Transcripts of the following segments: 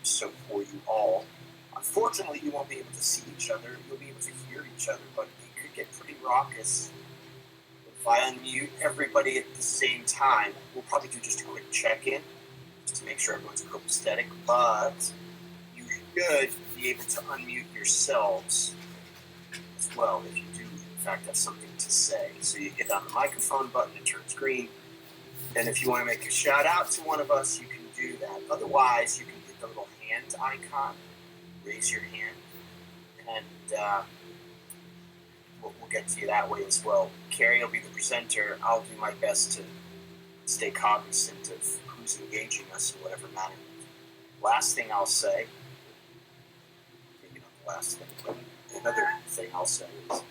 So for you all, unfortunately, you won't be able to see each other. You'll be able to hear each other, but it could get pretty raucous. If I unmute everybody at the same time, we'll probably do just a quick check-in just to make sure everyone's copacetic, but you should be able to unmute yourselves as well if you do, in fact, have something to say. So you hit on the microphone button, it turns green, and if you want to make a shout-out to one of us, you can do that. Otherwise, you can hit the little hand icon, raise your hand, and we'll get to you that way as well. Carrie will be the presenter. I'll do my best to stay cognizant of who's engaging us in whatever manner. Last thing I'll say, maybe not the last thing, but another thing I'll say is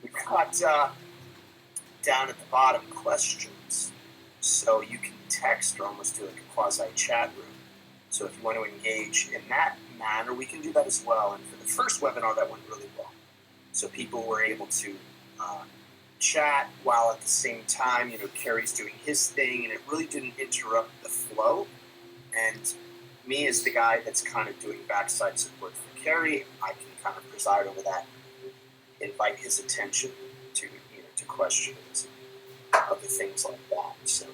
we've got down at the bottom questions. So you can text or almost do like a quasi-chat room. So if you want to engage in that manner, we can do that as well. And for the first webinar, that went really well. So people were able to chat while at the same time, Carrie's doing his thing, and it really didn't interrupt the flow. And me as the guy that's kind of doing backside support for Carrie, I can kind of preside over that, invite his attention to questions and other things like that. So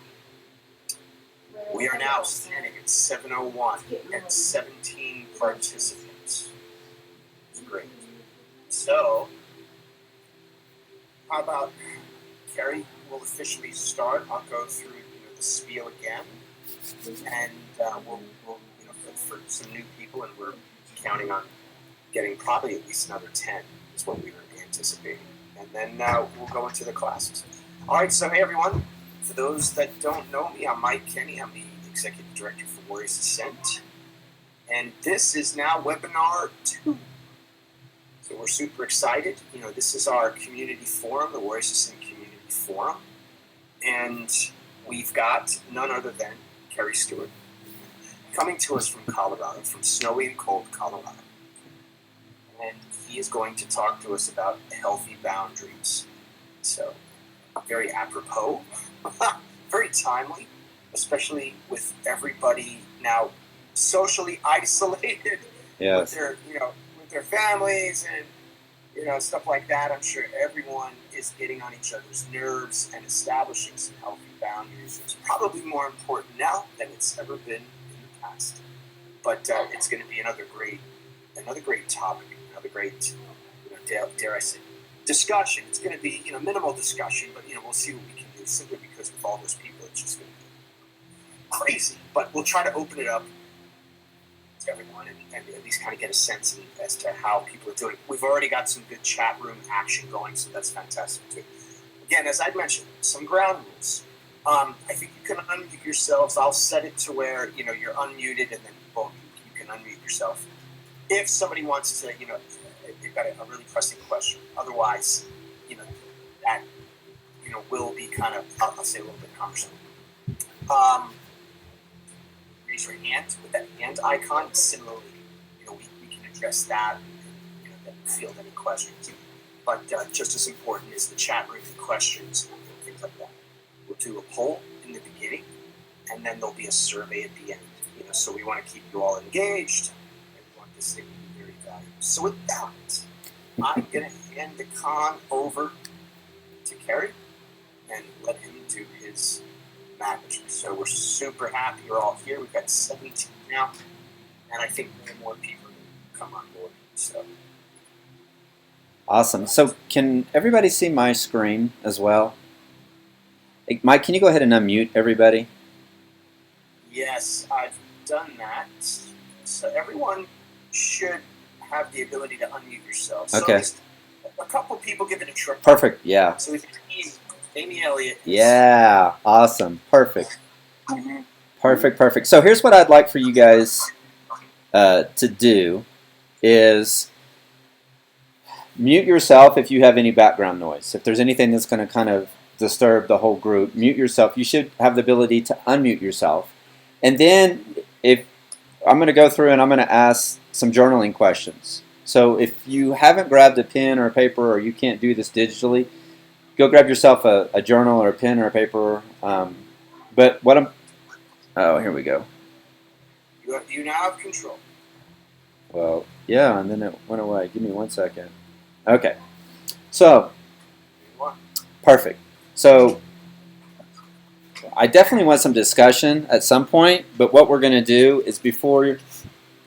we are now standing at 7:01 and 17 participants. It's great. So, how about Carrie will officially start. I'll go through the spiel again, and we'll for some new people, and we're counting on getting probably at least another 10 is what we were anticipating, and then we'll go into the classes. All right, so hey everyone. For those that don't know me, I'm Mike Kenny. I'm the Executive Director for Warriors Ascent. And this is now webinar 2. So we're super excited. This is our community forum, the Warriors Ascent Community Forum. And we've got none other than Carrie Stewart coming to us from Colorado, from snowy and cold Colorado. And he is going to talk to us about healthy boundaries. So, very apropos. Very timely, especially with everybody now socially isolated with their families and stuff like that. I'm sure everyone is getting on each other's nerves, and establishing some healthy boundaries is probably more important now than it's ever been in the past. But it's going to be another great topic, another great dare I say discussion. It's going to be minimal discussion, but we'll see what we can do, simply because with all those people it's just going to be crazy. But we'll try to open it up to everyone and at least kind of get a sense as to how people are doing. We've already got some good chat room action going, so that's fantastic too. Again, as I mentioned, some ground rules. I think you can unmute yourselves. I'll set it to where you're unmuted, and then boom, you can unmute yourself. If somebody wants to, they've got a really pressing question. Otherwise, that will be kind of, I'll say, a little bit cumbersome. Raise your hand with that hand icon. Similarly, we can address that and field any questions. But just as important is the chat room and questions and things like that. We'll do a poll in the beginning, and then there'll be a survey at the end. So we want to keep you all engaged, and we want this thing to be very valuable. So with that, I'm going to hand the con over to Carrie and let him do his magic. So we're super happy you're all here. We've got 17 now, and I think more people will come on board. So awesome. So can everybody see my screen as well? Hey, Mike, can you go ahead and unmute everybody? Yes, I've done that. So everyone should have the ability to unmute yourself. So okay. A couple people give it a try. Perfect, yeah. So we've got Amy Elliott. Yeah, awesome. Perfect. Perfect. So here's what I'd like for you guys to do is mute yourself if you have any background noise. If there's anything that's going to kind of disturb the whole group, mute yourself. You should have the ability to unmute yourself. And then if I'm going to go through and I'm going to ask some journaling questions. So if you haven't grabbed a pen or a paper, or you can't do this digitally, go grab yourself a journal or a pen or a paper. But what I'm... Oh, here we go. You now have control. Well, yeah, and then it went away. Give me 1 second. Okay. So, perfect. So, I definitely want some discussion at some point, but what we're going to do is before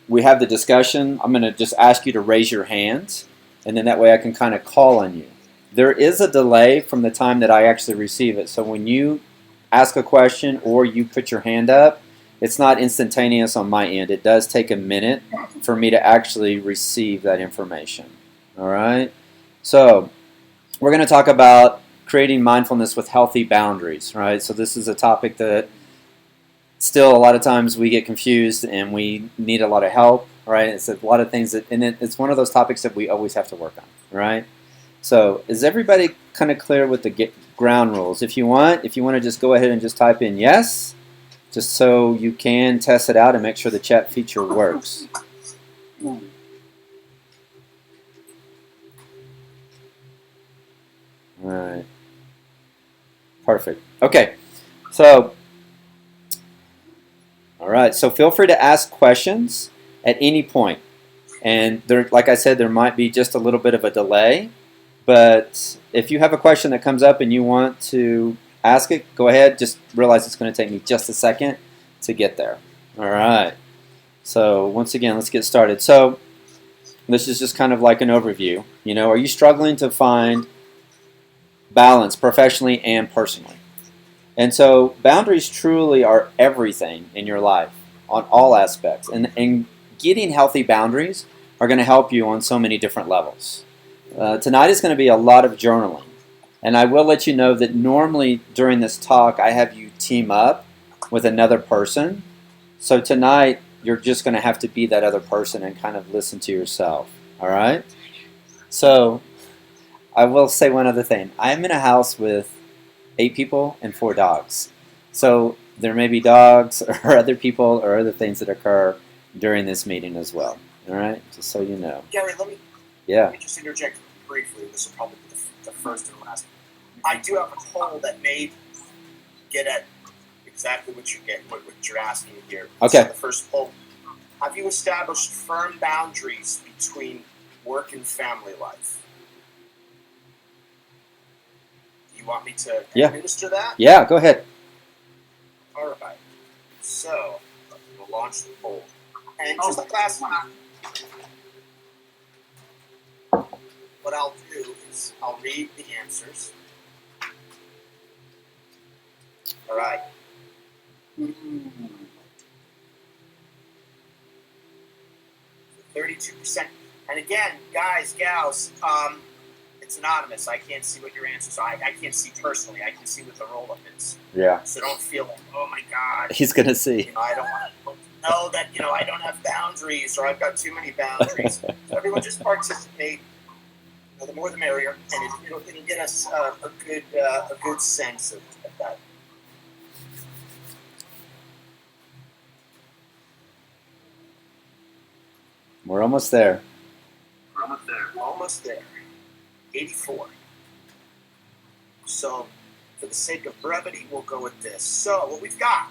we have the discussion, I'm going to just ask you to raise your hands, and then that way I can kind of call on you. There is a delay from the time that I actually receive it, so when you ask a question or you put your hand up, it's not instantaneous on my end. It does take a minute for me to actually receive that information. All right? So, we're going to talk about creating mindfulness with healthy boundaries, right? So this is a topic that still a lot of times we get confused and we need a lot of help, right? It's a lot of things that, and it's one of those topics that we always have to work on, right? So is everybody kind of clear with the ground rules? If you want to just go ahead and just type in yes, just so you can test it out and make sure the chat feature works. All right. Perfect. Okay. So, all right. So feel free to ask questions at any point. And there, like I said, there might be just a little bit of a delay. But if you have a question that comes up and you want to ask it, go ahead. Just realize it's going to take me just a second to get there. All right. So once again, let's get started. So this is just kind of like an overview. You know, are you struggling to find balance professionally and personally? And so boundaries truly are everything in your life on all aspects. And getting healthy boundaries are going to help you on so many different levels. Tonight is going to be a lot of journaling. And I will let you know that normally during this talk I have you team up with another person. So tonight you're just going to have to be that other person and kind of listen to yourself. All right? So I will say one other thing. I'm in a house with 8 people and 4 dogs. So there may be dogs or other people or other things that occur during this meeting as well. All right? Just so you know. Gary, let me just interject briefly. This will probably be the first and last. I do have a poll that may get at exactly what you're asking here. Okay. So the first poll: have you established firm boundaries between work and family life? You want me to administer that? Yeah, go ahead. All right. So we'll launch the poll, and just like last time, what I'll do is I'll read the answers. All right. 32%. And again, guys, gals, it's anonymous. I can't see what your answers are. I can't see personally. I can see what the roll-up is. Yeah. So don't feel like, oh my God. He's going to see. You know, I don't want to know that, I don't have boundaries or I've got too many boundaries. So everyone just participate. The more the merrier. And it'll get us a good sense of that. We're almost there. Almost there. 84. So, for the sake of brevity, we'll go with this. So, what we've got,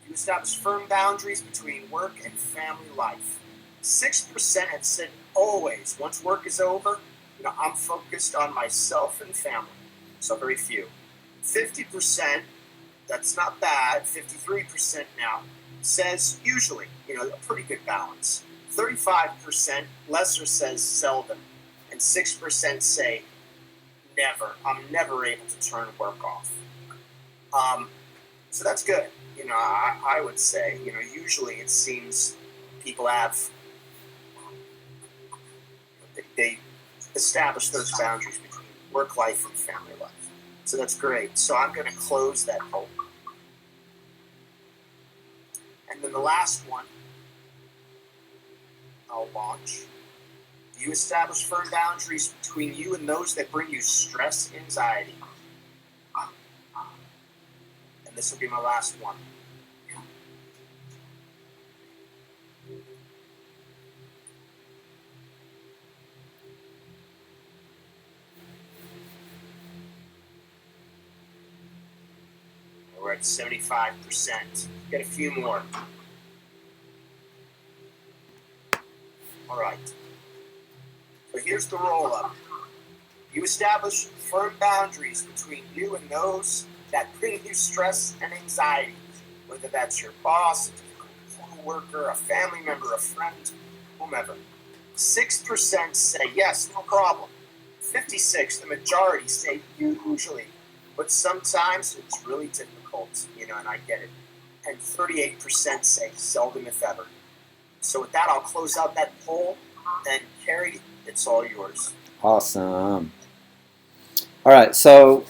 you establish firm boundaries between work and family life. 6% have said always, once work is over, I'm focused on myself and family. So, very few. 50%, that's not bad, 53% now, says usually, a pretty good balance. 35%, lesser says seldom, and 6% say never. I'm never able to turn work off. So that's good. I would say, usually it seems people have, they establish those boundaries between work life and family life. So that's great. So I'm going to close that poll. And then the last one, I'll launch. Do you establish firm boundaries between you and those that bring you stress and anxiety? And this will be my last one. We're at 75%. Get a few more. All right. So here's the roll-up. You establish firm boundaries between you and those that bring you stress and anxiety, whether that's your boss, a difficult co-worker, a family member, a friend, whomever. 6% say yes, no problem. 56, the majority say usually, but sometimes it's really difficult, and I get it. And 38% say seldom if ever. So with that, I'll close out that poll, and Carrie, it's all yours. Awesome. All right, so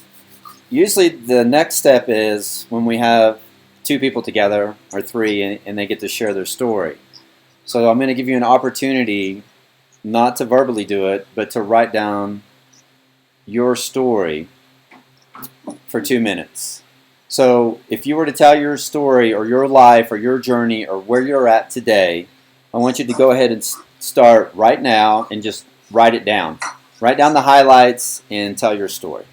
usually the next step is when we have two people together or three and they get to share their story. So I'm going to give you an opportunity not to verbally do it, but to write down your story for 2 minutes. So if you were to tell your story or your life or your journey or where you're at today, I want you to go ahead and start right now and just write it down. Write down the highlights and tell your story.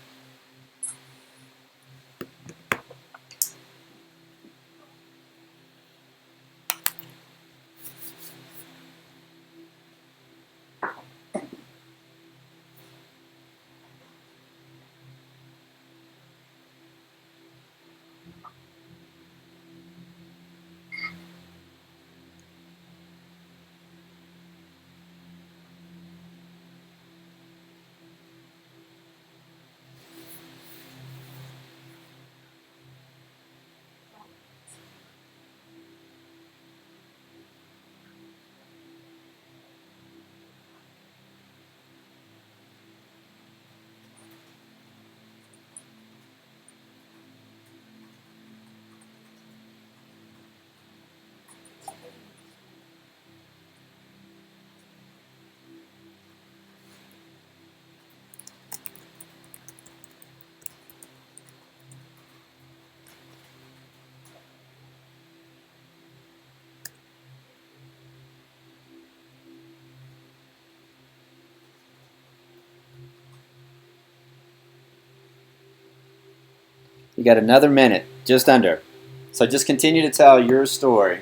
You got another minute, just under. So just continue to tell your story.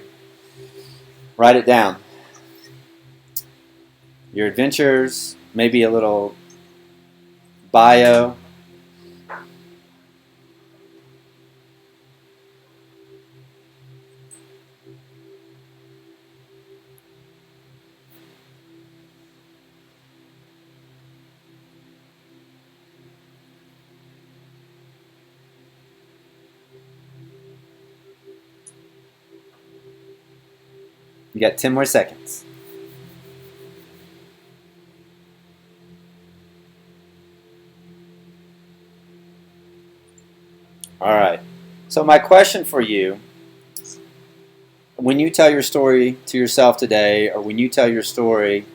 Write it down. Your adventures, maybe a little bio. You got 10 more seconds. All right. So my question for you, when you tell your story to yourself today, or when you tell your story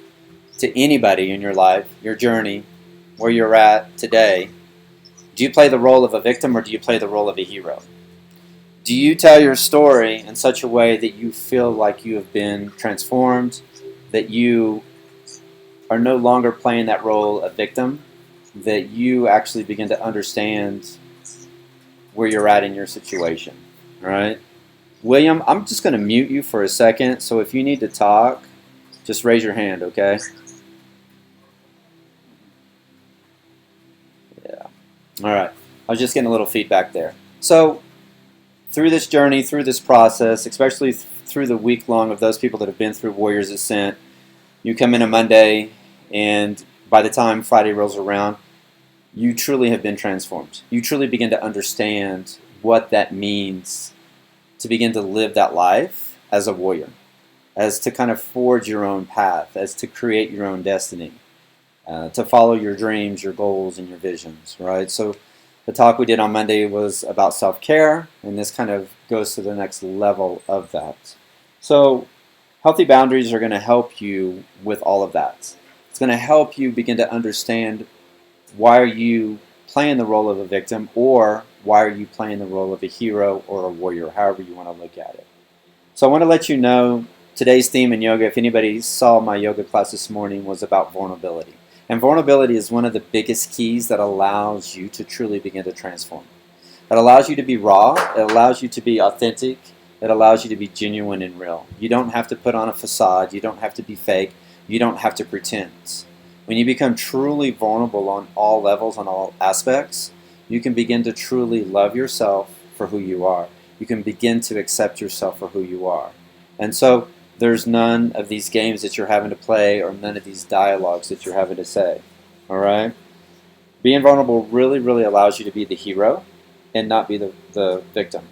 to anybody in your life, your journey, where you're at today, do you play the role of a victim or do you play the role of a hero? Do you tell your story in such a way that you feel like you have been transformed, that you are no longer playing that role of victim, that you actually begin to understand where you're at in your situation? All right? William, I'm just going to mute you for a second, so if you need to talk, just raise your hand, okay? Yeah. All right. I was just getting a little feedback there. So, through this journey, through this process, especially through the week long of those people that have been through Warriors Ascent, you come in a Monday, and by the time Friday rolls around, you truly have been transformed. You truly begin to understand what that means to begin to live that life as a warrior, as to kind of forge your own path, as to create your own destiny, to follow your dreams, your goals, and your visions, right? So the talk we did on Monday was about self-care, and this kind of goes to the next level of that. So healthy boundaries are going to help you with all of that. It's going to help you begin to understand why are you playing the role of a victim, or why are you playing the role of a hero or a warrior, however you want to look at it. So I want to let you know today's theme in yoga, if anybody saw my yoga class this morning, was about vulnerability. And vulnerability is one of the biggest keys that allows you to truly begin to transform. It allows you to be raw. It allows you to be authentic. It allows you to be genuine and real. You don't have to put on a facade. You don't have to be fake. You don't have to pretend. When you become truly vulnerable on all levels, on all aspects, you can begin to truly love yourself for who you are. You can begin to accept yourself for who you are. And so there's none of these games that you're having to play or none of these dialogues that you're having to say. All right? Being vulnerable really, really allows you to be the hero and not be the victim.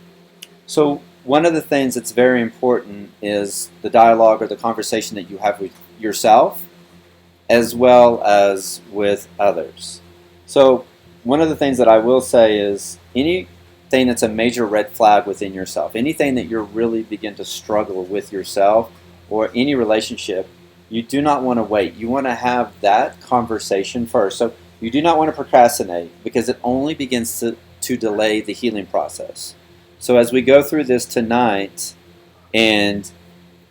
So one of the things that's very important is the dialogue or the conversation that you have with yourself as well as with others. So one of the things that I will say is anything that's a major red flag within yourself, anything that you're really begin to struggle with yourself or any relationship, you do not want to wait. You want to have that conversation first. So you do not want to procrastinate because it only begins to delay the healing process. So as we go through this tonight and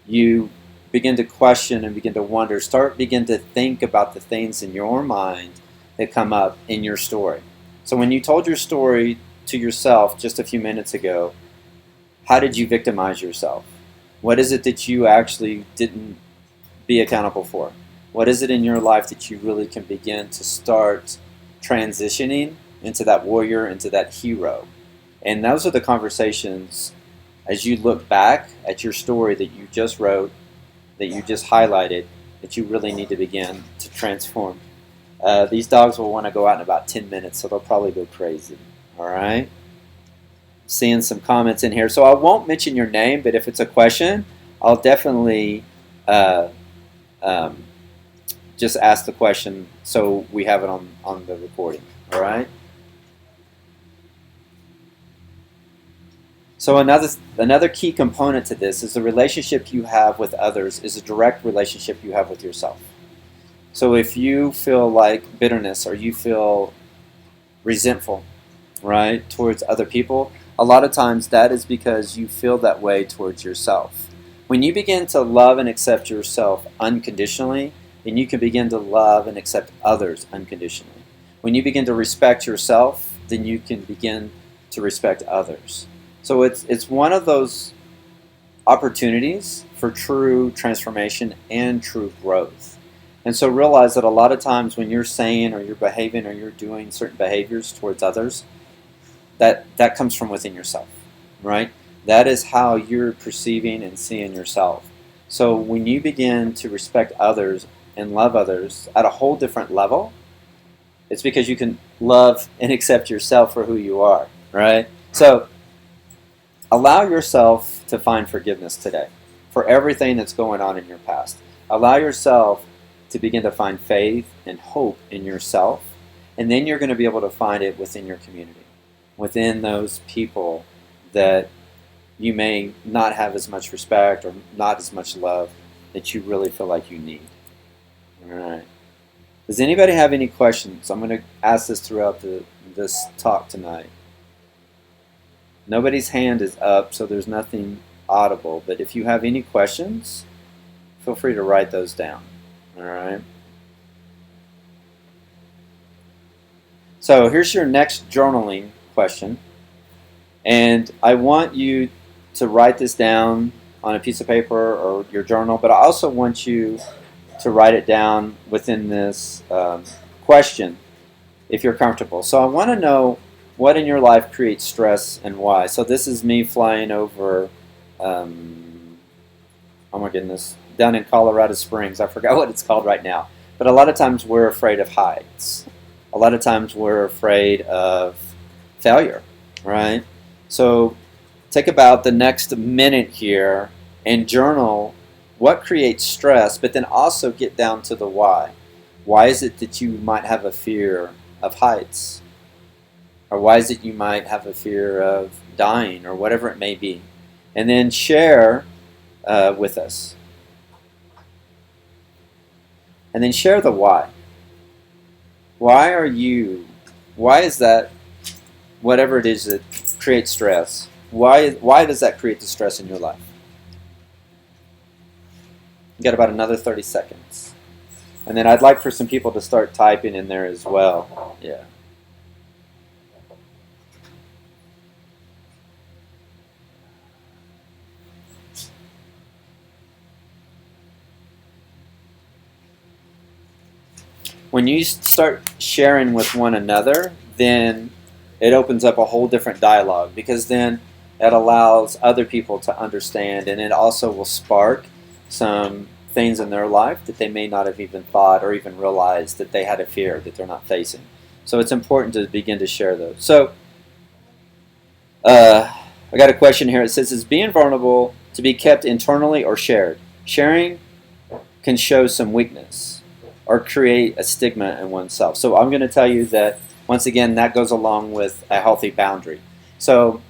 you begin to question and begin to wonder, begin to think about the things in your mind that come up in your story. So when you told your story to yourself just a few minutes ago, how did you victimize yourself? What is it that you actually didn't be accountable for? What is it in your life that you really can begin to start transitioning into that warrior, into that hero? And those are the conversations as you look back at your story that you just wrote, that you just highlighted, that you really need to begin to transform. These dogs will want to go out in about 10 minutes, so they'll probably go crazy. All right? Seeing some comments in here. So I won't mention your name, but if it's a question, I'll definitely just ask the question so we have it on the recording. All right? So another key component to this is the relationship you have with others is a direct relationship you have with yourself. So if you feel like bitterness or you feel resentful, right, towards other people, a lot of times that is because you feel that way towards yourself. When you begin to love and accept yourself unconditionally, then you can begin to love and accept others unconditionally. When you begin to respect yourself, then you can begin to respect others. So it's one of those opportunities for true transformation and true growth. And so realize that a lot of times when you're saying or you're behaving or you're doing certain behaviors towards others, that comes from within yourself, right? That is how you're perceiving and seeing yourself. So when you begin to respect others and love others at a whole different level, it's because you can love and accept yourself for who you are, right? So allow yourself to find forgiveness today for everything that's going on in your past. Allow yourself to begin to find faith and hope in yourself, and then you're going to be able to find it within your community, within those people that you may not have as much respect or not as much love that you really feel like you need. All right. Does anybody have any questions? I'm going to ask this throughout this talk tonight. Nobody's hand is up, so there's nothing audible. But if you have any questions, feel free to write those down. All right. So here's your next journaling question. And I want you to write this down on a piece of paper or your journal, but I also want you to write it down within this question if you're comfortable. So I want to know what in your life creates stress and why. So this is me flying over, oh my goodness, down in Colorado Springs. I forgot what it's called right now. But a lot of times we're afraid of heights. A lot of times we're afraid of failure, right? So take about the next minute here and journal what creates stress, but then also get down to the why. Why is it that you might have a fear of heights? Or why is it you might have a fear of dying, or whatever it may be? And then share with us. And then share the why. Why is that, whatever it is that creates stress, why does that create the stress in your life? You got about another 30 seconds. And then I'd like for some people to start typing in there as well. Yeah. when you start sharing with one another, then it opens up a whole different dialogue, because then it allows other people to understand, and it also will spark some things in their life that they may not have even thought or even realized that they had a fear that they're not facing. So it's important to begin to share those. So I got a question here. It says, is being vulnerable to be kept internally or shared? Sharing can show some weakness or create a stigma in oneself. So I'm going to tell you that, once again, that goes along with a healthy boundary. So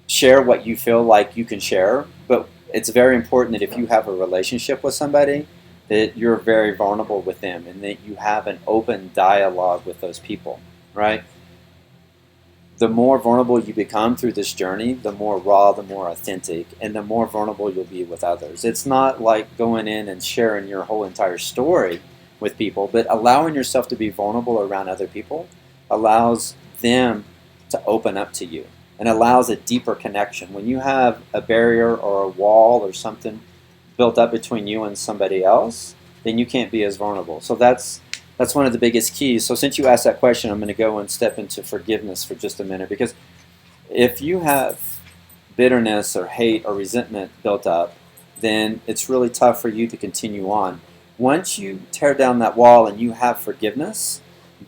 share what you feel like you can share, but it's very important that if you have a relationship with somebody, that you're very vulnerable with them and that you have an open dialogue with those people, right? The more vulnerable you become through this journey, the more raw, the more authentic, and the more vulnerable you'll be with others. It's not like going in and sharing your whole entire story with people, but allowing yourself to be vulnerable around other people allows them to open up to you and allows a deeper connection. When you have a barrier or a wall or something built up between you and somebody else, then you can't be as vulnerable. So that's one of the biggest keys. So since you asked that question, I'm going to go and step into forgiveness for just a minute, because if you have bitterness or hate or resentment built up, then it's really tough for you to continue on. Once you tear down that wall and you have forgiveness,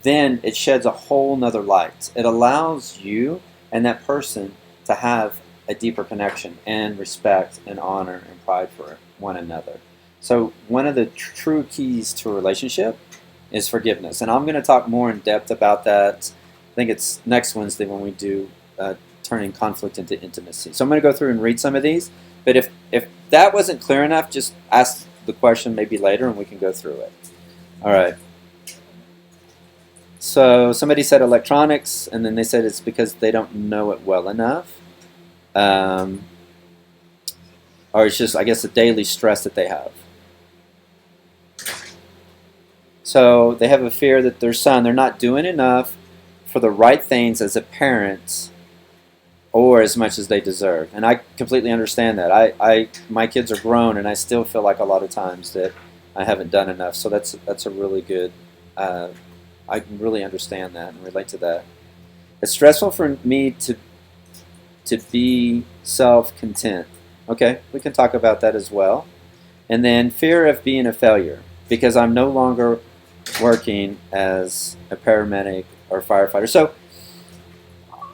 then it sheds a whole nother light. It allows you and that person to have a deeper connection and respect and honor and pride for one another. So one of the true keys to a relationship is forgiveness. And I'm going to talk more in depth about that. I think it's next Wednesday when we do turning conflict into intimacy. So I'm going to go through and read some of these. But if that wasn't clear enough, just ask the question maybe later and we can go through it. All right. So somebody said electronics, and then they said it's because they don't know it well enough. Or it's just, I guess, the daily stress that they have. So they have a fear that their son, they're not doing enough for the right things as a parent or as much as they deserve. And I completely understand that. My kids are grown, and I still feel like a lot of times that I haven't done enough. So that's a really good, I can really understand that and relate to that. It's stressful for me to be self-content. Okay, we can talk about that as well. And then fear of being a failure, because I'm no longer working as a paramedic or firefighter. So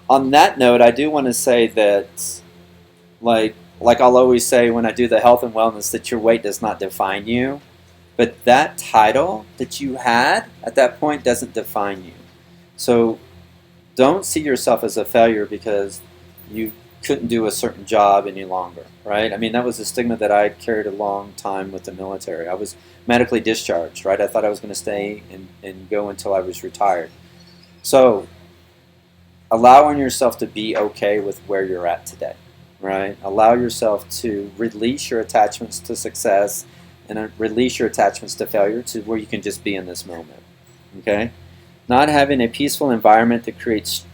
on that note, I do want to say that, like I'll always say when I do the health and wellness, that your weight does not define you. But that title that you had at that point doesn't define you. So don't see yourself as a failure because you couldn't do a certain job any longer, right? I mean, that was a stigma that I carried a long time with the military. I was medically discharged, right? I thought I was going to stay and go until I was retired. So allowing yourself to be okay with where you're at today, right? Allow yourself to release your attachments to success and release your attachments to failure to where you can just be in this moment, okay? Not having a peaceful environment that creates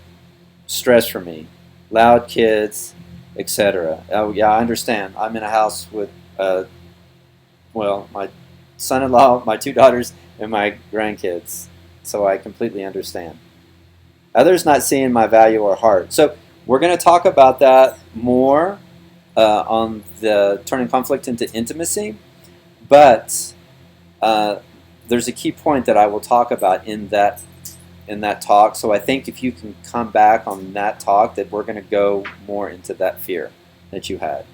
stress for me, loud kids, etc. Oh yeah, I understand. I'm in a house with, my son-in-law, my two daughters, and my grandkids, so I completely understand. Others not seeing my value or heart. So we're going to talk about that more on the turning conflict into intimacy, but there's a key point that I will talk about in that talk. So I think if you can come back on that talk, that we're going to go more into that fear that you had.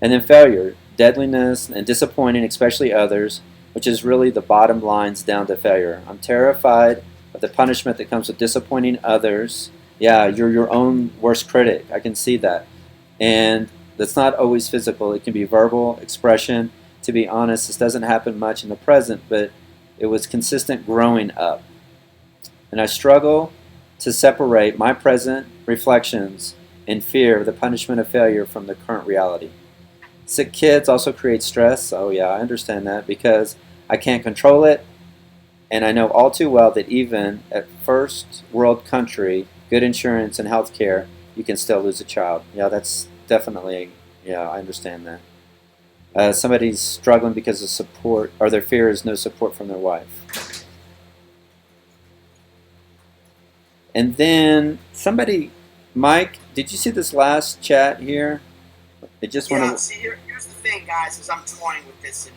And then failure, deadliness, and disappointing, especially others, which is really the bottom lines down to failure. I'm terrified of the punishment that comes with disappointing others. Yeah, you're your own worst critic. I can see that. And that's not always physical. It can be verbal, expression. To be honest, this doesn't happen much in the present, but it was consistent growing up. And I struggle to separate my present reflections and fear of the punishment of failure from the current reality. Sick kids also create stress. Oh yeah, I understand that, because I can't control it, and I know all too well that even at first world country, good insurance and health care, you can still lose a child. Yeah, that's definitely, yeah, I understand that. Somebody's struggling because of support, or their fear is no support from their wife. And then somebody, Mike, did you see this last chat here? They just want Yeah, to. see, here's the thing, guys, is I'm toying with this in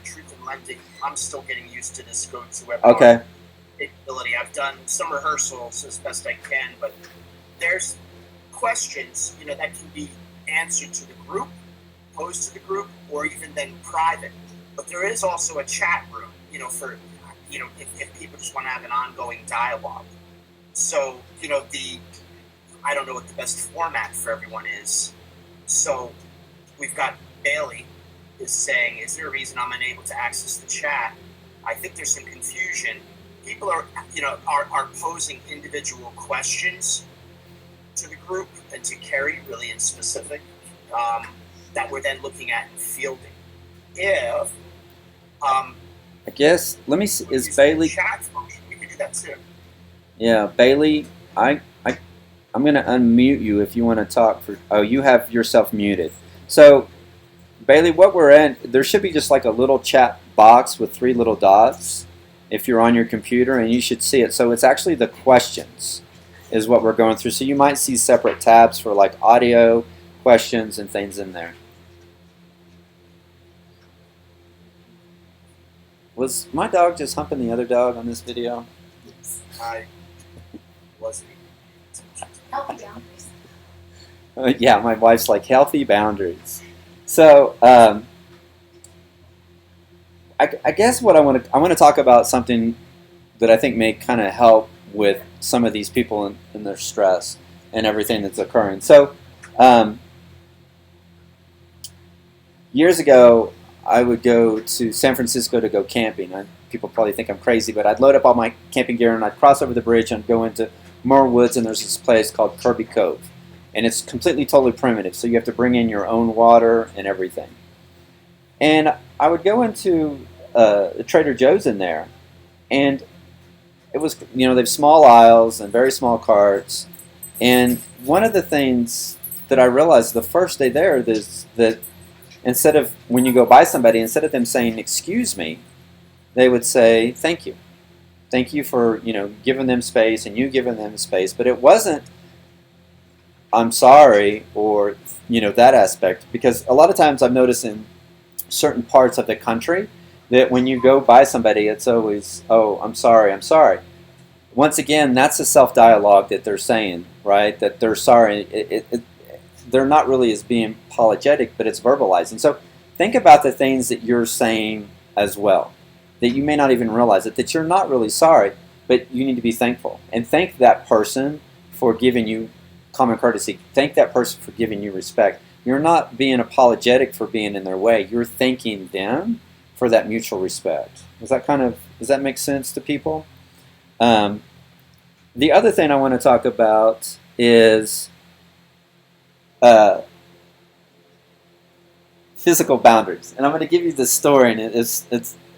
Truth in Lending. I'm still getting used to this go-to-webinar Okay. capability. I've done some rehearsals as best I can, but there's questions, that can be answered to the group, posed to the group, or even then private. But there is also a chat room, for, if people just want to have an ongoing dialogue. So, I don't know what the best format for everyone is. So we've got Bailey is saying, is there a reason I'm unable to access the chat? I think there's some confusion. People are posing individual questions to the group and to Kerry, really in specific, that we're then looking at and fielding. If I guess, let me see, is Bailey. Chat function, we can do that too. Yeah, Bailey, I'm going to unmute you if you want to talk. Oh, you have yourself muted. So, Bailey, what we're in, there should be just like a little chat box with 3 little dots if you're on your computer, and you should see it. So it's actually the questions is what we're going through. So you might see separate tabs for like audio, questions, and things in there. Was my dog just humping the other dog on this video? I wasn't. Healthy boundaries. Yeah, my wife's like, healthy boundaries. So I guess what I want to talk about something that I think may kind of help with some of these people and their stress and everything that's occurring. So years ago, I would go to San Francisco to go camping. People probably think I'm crazy, but I'd load up all my camping gear and I'd cross over the bridge and go into more woods, and there's this place called Kirby Cove. And it's completely, totally primitive, so you have to bring in your own water and everything. And I would go into Trader Joe's in there, and it was, they have small aisles and very small carts. And one of the things that I realized the first day there is that instead of, when you go by somebody, instead of them saying, excuse me, they would say, thank you. Thank you for, giving them space and you giving them space. But it wasn't, I'm sorry, or, that aspect. Because a lot of times I've noticed in certain parts of the country that when you go by somebody, it's always, oh, I'm sorry, I'm sorry. Once again, that's a self-dialogue that they're saying, right? That they're sorry. They're not really as being apologetic, but it's verbalizing. So think about the things that you're saying as well, that you may not even realize it, that you're not really sorry, but you need to be thankful. And thank that person for giving you common courtesy. Thank that person for giving you respect. You're not being apologetic for being in their way. You're thanking them for that mutual respect. Does that make sense to people? The other thing I want to talk about is physical boundaries. And I'm going to give you this story, and it's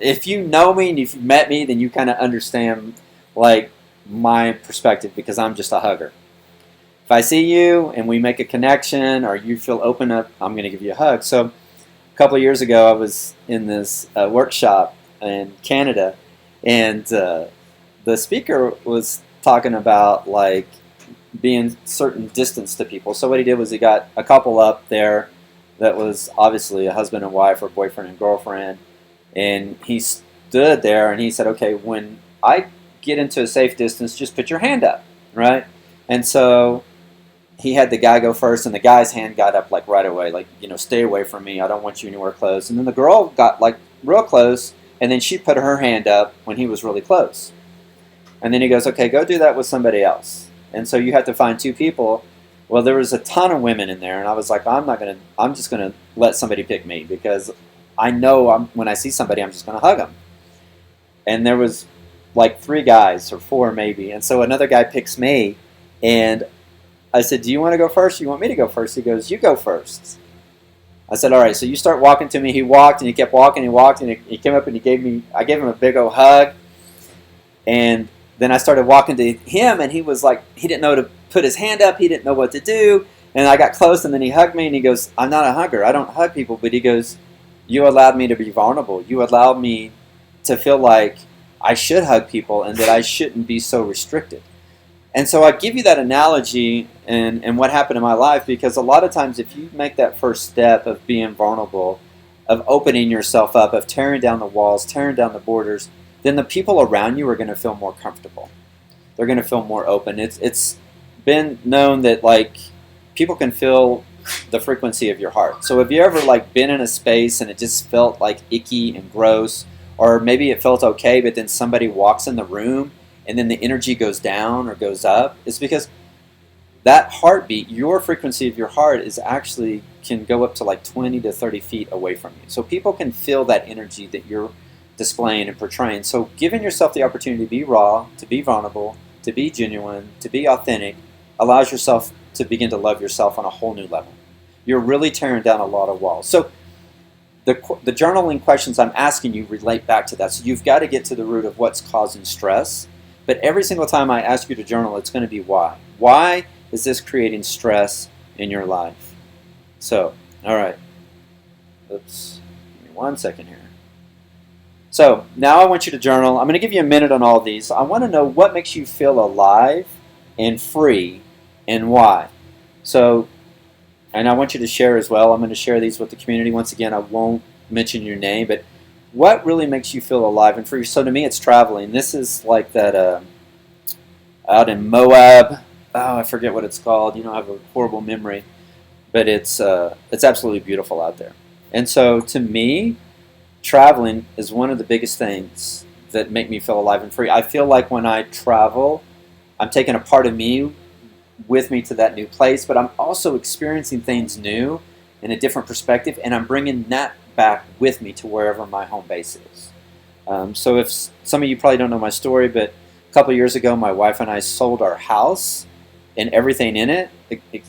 if you know me and if you've met me, then you kind of understand like my perspective, because I'm just a hugger. If I see you and we make a connection or you feel open up, I'm going to give you a hug. So a couple of years ago, I was in this workshop in Canada, and the speaker was talking about like being certain distance to people. So what he did was he got a couple up there that was obviously a husband and wife or boyfriend and girlfriend, and he stood there and he said, okay, when I get into a safe distance, just put your hand up, right? And so he had the guy go first, and the guy's hand got up like right away, like, stay away from me, I don't want you anywhere close. And then the girl got like real close, and then she put her hand up when he was really close. And then he goes, okay, go do that with somebody else. And so you have to find 2 people. Well, there was a ton of women in there, and I was like, I'm just gonna let somebody pick me, because I know when I see somebody, I'm just gonna hug them. And there was like 3 guys or 4 maybe, and so another guy picks me, and I said, do you want to go first? Or you want me to go first? He goes, you go first. I said, all right, so you start walking to me. He walked, and he kept walking, and he walked, and he came up, and I gave him a big old hug, and then I started walking to him, and he was like, he didn't know to put his hand up, he didn't know what to do, and I got close, and then he hugged me, and he goes, I'm not a hugger, I don't hug people, but he goes, you allowed me to be vulnerable, you allowed me to feel like I should hug people, and that I shouldn't be so restricted. And so I give you that analogy and what happened in my life, because a lot of times if you make that first step of being vulnerable, of opening yourself up, of tearing down the walls, tearing down the borders, then the people around you are going to feel more comfortable. They're going to feel more open. It's been known that like people can feel the frequency of your heart. So have you ever like been in a space and it just felt like icky and gross, or maybe it felt okay, but then somebody walks in the room and then the energy goes down or goes up? It's because that heartbeat, your frequency of your heart, is actually can go up to like 20 to 30 feet away from you. So people can feel that energy that you're displaying and portraying. So giving yourself the opportunity to be raw, to be vulnerable, to be genuine, to be authentic, allows yourself to begin to love yourself on a whole new level. You're really tearing down a lot of walls. So the journaling questions I'm asking you relate back to that. So you've got to get to the root of what's causing stress. But every single time I ask you to journal, it's going to be why. Why is this creating stress in your life? So, all right. Oops. Give me 1 second here. So now I want you to journal. I'm going to give you a minute on all these. I want to know what makes you feel alive and free and why. So, and I want you to share as well. I'm going to share these with the community. Once again, I won't mention your name, but what really makes you feel alive and free? So to me, it's traveling. This is like that out in Moab. Oh, I forget what it's called. You know, I have a horrible memory, but it's absolutely beautiful out there. And so to me, traveling is one of the biggest things that make me feel alive and free. I feel like when I travel, I'm taking a part of me with me to that new place, but I'm also experiencing things new in a different perspective, and I'm bringing that back with me to wherever my home base is. So if some of you probably don't know my story, but a couple of years ago, my wife and I sold our house and everything in it.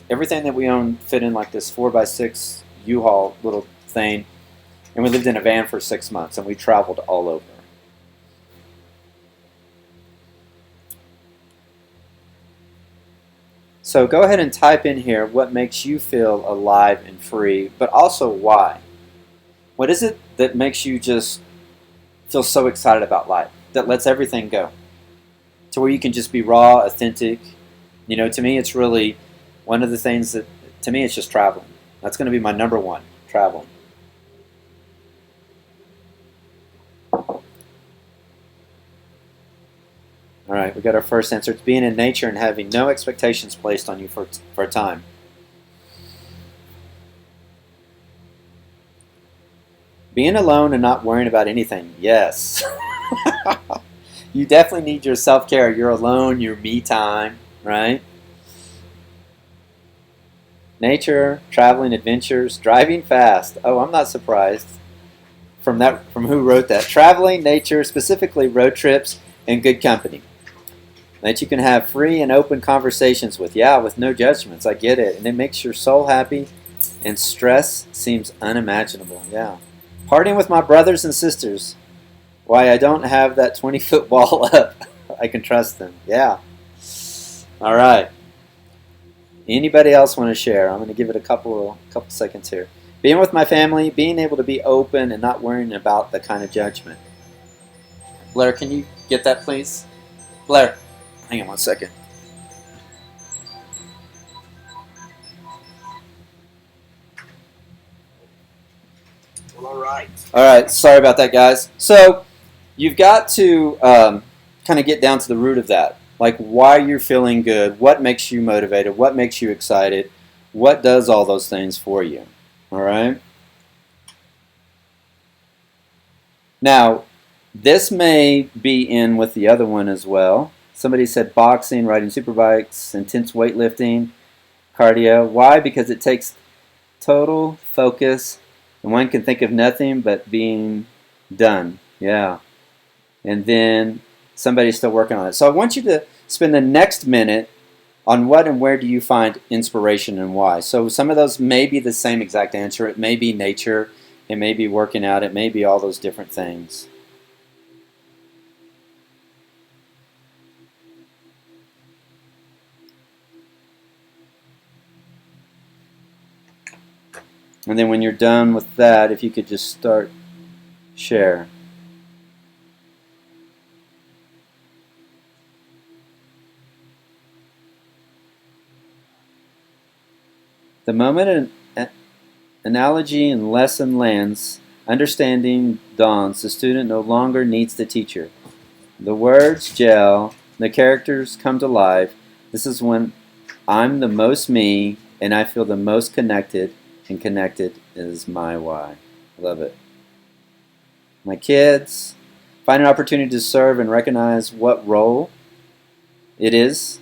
Everything that we owned fit in like this 4x6 U-Haul little thing, and we lived in a van for 6 months, and we traveled all over. So go ahead and type in here what makes you feel alive and free, but also why. What is it that makes you just feel so excited about life, that lets everything go, to where you can just be raw, authentic? You know, to me, it's really one of the things that, to me, it's just traveling. That's going to be my number one, traveling. All right, we got our first answer. It's being in nature and having no expectations placed on you for a time. Being alone and not worrying about anything. Yes. You definitely need your self-care. You're alone, your me time, right? Nature, traveling, adventures, driving fast. Oh, I'm not surprised from who wrote that. Traveling, nature, specifically road trips, and good company that you can have free and open conversations with. Yeah, with no judgments. I get it. And it makes your soul happy, and stress seems unimaginable. Yeah. Partying with my brothers and sisters. Why, I don't have that 20-foot wall up. I can trust them. Yeah. All right. Anybody else want to share? I'm going to give it a couple seconds here. Being with my family, being able to be open and not worrying about the kind of judgment. Blair, can you get that, please? Blair, hang on 1 second. Well, all right. All right, sorry about that, guys. So you've got to kind of get down to the root of that. Like why you're feeling good, what makes you motivated, what makes you excited, what does all those things for you. All right? Now, this may be in with the other one as well. Somebody said boxing, riding superbikes, intense weightlifting, cardio. Why? Because it takes total focus, and one can think of nothing but being done. Yeah. And then somebody's still working on it. So I want you to spend the next minute on what and where do you find inspiration and why. So some of those may be the same exact answer. It may be nature. It may be working out. It may be all those different things. And then when you're done with that, if you could just start share. The moment an analogy and lesson lands, understanding dawns. The student no longer needs the teacher. The words gel, the characters come to life. This is when I'm the most me and I feel the most connected, and connected is my why. Love it. My kids find an opportunity to serve and recognize what role it is.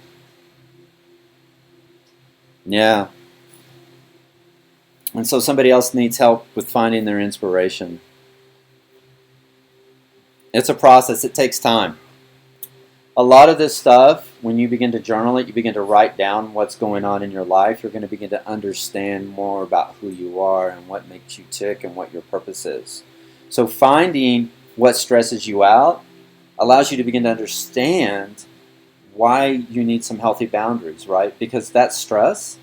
Yeah. And so somebody else needs help with finding their inspiration. It's a process. It takes time. A lot of this stuff, when you begin to journal it, you begin to write down what's going on in your life, you're going to begin to understand more about who you are and what makes you tick and what your purpose is. So finding what stresses you out allows you to begin to understand why you need some healthy boundaries, right? Because that stress,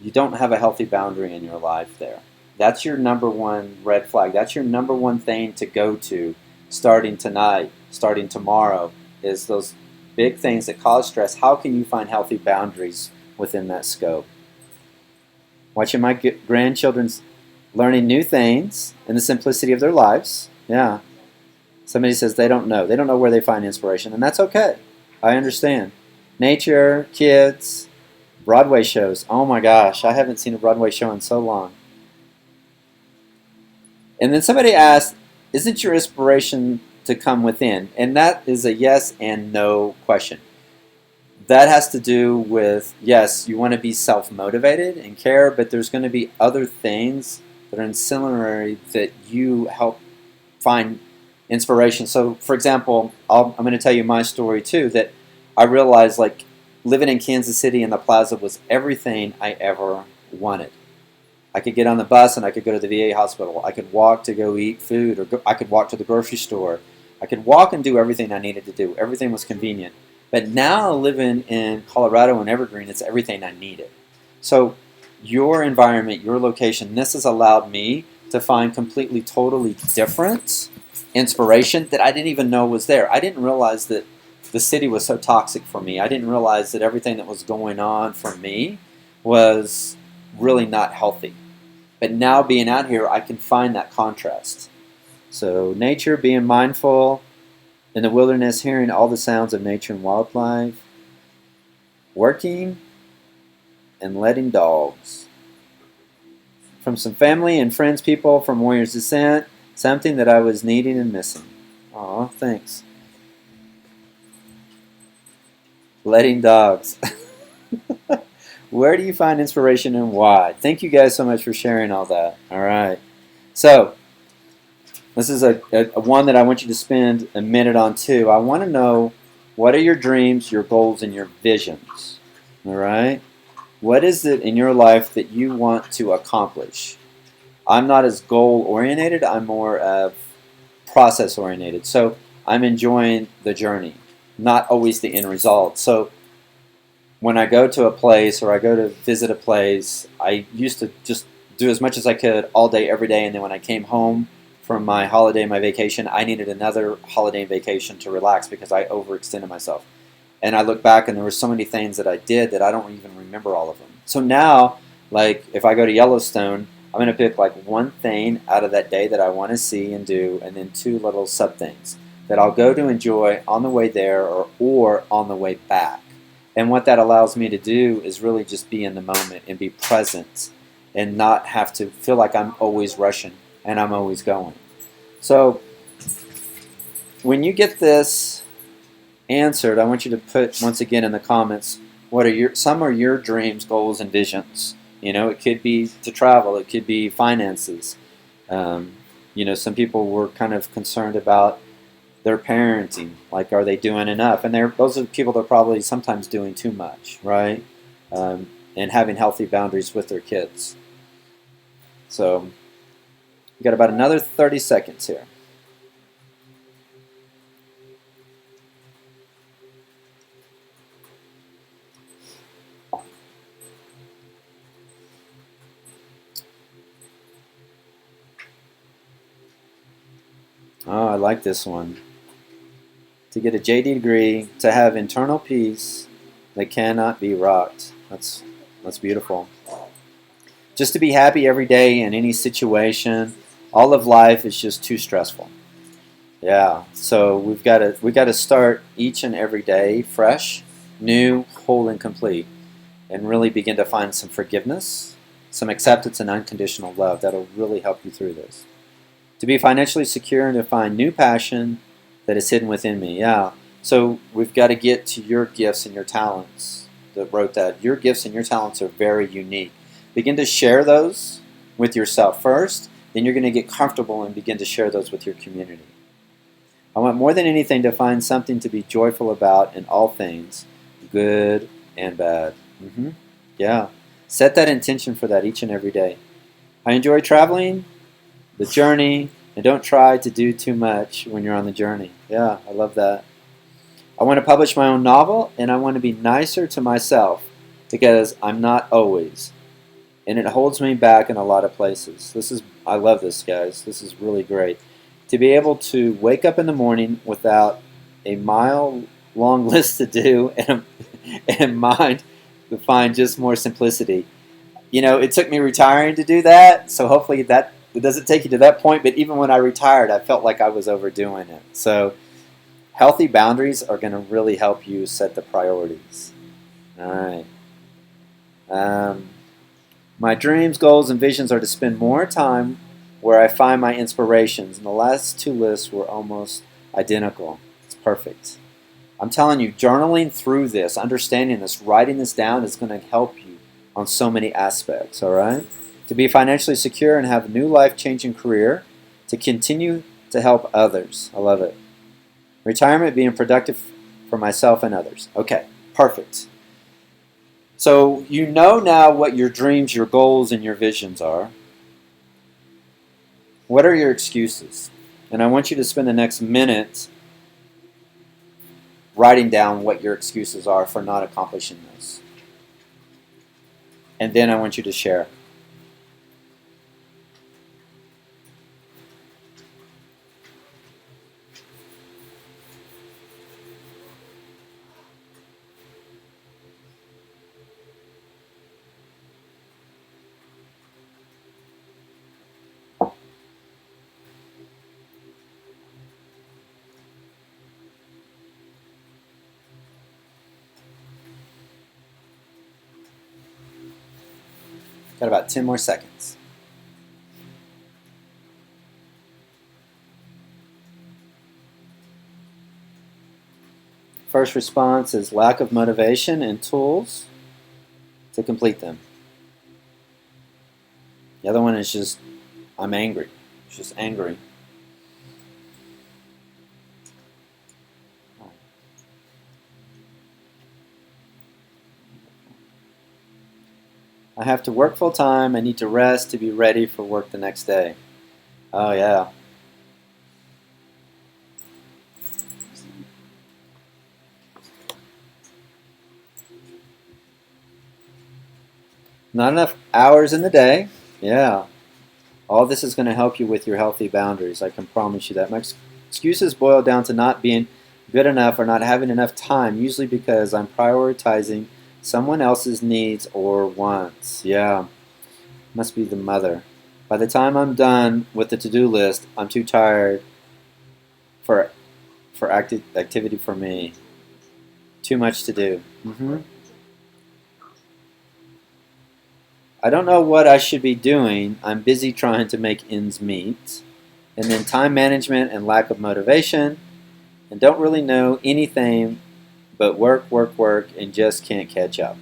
you don't have a healthy boundary in your life there. That's your number one red flag. That's your number one thing to go to starting tonight, starting tomorrow, is those big things that cause stress. How can you find healthy boundaries within that scope? Watching my grandchildren learning new things in the simplicity of their lives. Yeah. Somebody says they don't know. They don't know where they find inspiration, and that's okay. I understand. Nature, kids, Broadway shows. Oh my gosh, I haven't seen a Broadway show in so long. And then somebody asked, isn't your inspiration to come within? And that is a yes and no question. That has to do with, yes, you want to be self-motivated and care, but there's going to be other things that are ancillary that you help find inspiration. So, for example, I'm going to tell you my story too, that I realized like living in Kansas City in the plaza was everything I ever wanted. I could get on the bus and I could go to the VA hospital. I could walk to go eat food, or I could walk to the grocery store. I could walk and do everything I needed to do. Everything was convenient. But now living in Colorado and Evergreen, it's everything I needed. So your environment, your location, this has allowed me to find completely, totally different inspiration that I didn't even know was there. I didn't realize that the city was so toxic for me. I didn't realize that everything that was going on for me was really not healthy. But now being out here, I can find that contrast. So nature, being mindful, in the wilderness, hearing all the sounds of nature and wildlife, working, and letting dogs. From some family and friends, people from Warrior's Descent, something that I was needing and missing. Aw, thanks. Letting dogs. Where do you find inspiration and why? Thank you guys so much for sharing all that. All right. So, this is a one that I want you to spend a minute on too. I want to know, what are your dreams, your goals, and your visions? All right? What is it in your life that you want to accomplish? I'm not as goal-oriented. I'm more of process-oriented. So I'm enjoying the journey, not always the end result. So when I go to a place or I go to visit a place, I used to just do as much as I could all day, every day, and then when I came home from my holiday, my vacation, I needed another holiday and vacation to relax because I overextended myself. And I look back and there were so many things that I did that I don't even remember all of them. So now, like if I go to Yellowstone, I'm going to pick like one thing out of that day that I want to see and do, and then two little sub things that I'll go to enjoy on the way there or on the way back. And what that allows me to do is really just be in the moment and be present and not have to feel like I'm always rushing and I'm always going. So when you get this answered, I want you to put once again in the comments, what are some are your dreams, goals, and visions. You know, it could be to travel, it could be finances. You know, some people were kind of concerned about their parenting, like are they doing enough? And those are the people that are probably sometimes doing too much, right? And having healthy boundaries with their kids. So we've got about another 30 seconds here. Oh, I like this one. To get a JD degree, to have internal peace that cannot be rocked. That's beautiful. Just to be happy every day in any situation. All of life is just too stressful. Yeah. So we got to start each and every day fresh, new, whole, and complete, and really begin to find some forgiveness, some acceptance, and unconditional love. That'll really help you through this. To be financially secure and to find new passion that is hidden within me. Yeah. So we've got to get to your gifts and your talents. That wrote that. Your gifts and your talents are very unique. Begin to share those with yourself first, then you're going to get comfortable and begin to share those with your community. I want more than anything to find something to be joyful about in all things, good and bad. Yeah. Set that intention for that each and every day. I enjoy traveling, the journey, and don't try to do too much when you're on the journey. Yeah, I love that. I want to publish my own novel, and I want to be nicer to myself because I'm not always. And it holds me back in a lot of places. I love this, guys. This is really great. To be able to wake up in the morning without a mile-long list to do and mind to find just more simplicity. It took me retiring to do that, so hopefully that it doesn't take you to that point, but even when I retired, I felt like I was overdoing it. So healthy boundaries are going to really help you set the priorities. All right. My dreams, goals, and visions are to spend more time where I find my inspirations. And the last two lists were almost identical. It's perfect. I'm telling you, journaling through this, understanding this, writing this down is going to help you on so many aspects, all right? To be financially secure and have a new life-changing career, to continue to help others. I love it. Retirement, being productive for myself and others. Okay, perfect. So you know now what your dreams, your goals, and your visions are. What are your excuses? And I want you to spend the next minute writing down what your excuses are for not accomplishing this. And then I want you to share. Got about 10 more seconds. First response is lack of motivation and tools to complete them. The other one is just, I'm angry. It's just angry. I have to work full time. I need to rest to be ready for work the next day. Oh, yeah. Not enough hours in the day. Yeah. All this is going to help you with your healthy boundaries. I can promise you that. My excuses boil down to not being good enough or not having enough time, usually because I'm prioritizing someone else's needs or wants. Yeah. Must be the mother. By the time I'm done with the to-do list, I'm too tired for activity for me. Too much to do. I don't know what I should be doing. I'm busy trying to make ends meet. And then time management and lack of motivation. And don't really know anything but work, work, work, and just can't catch up.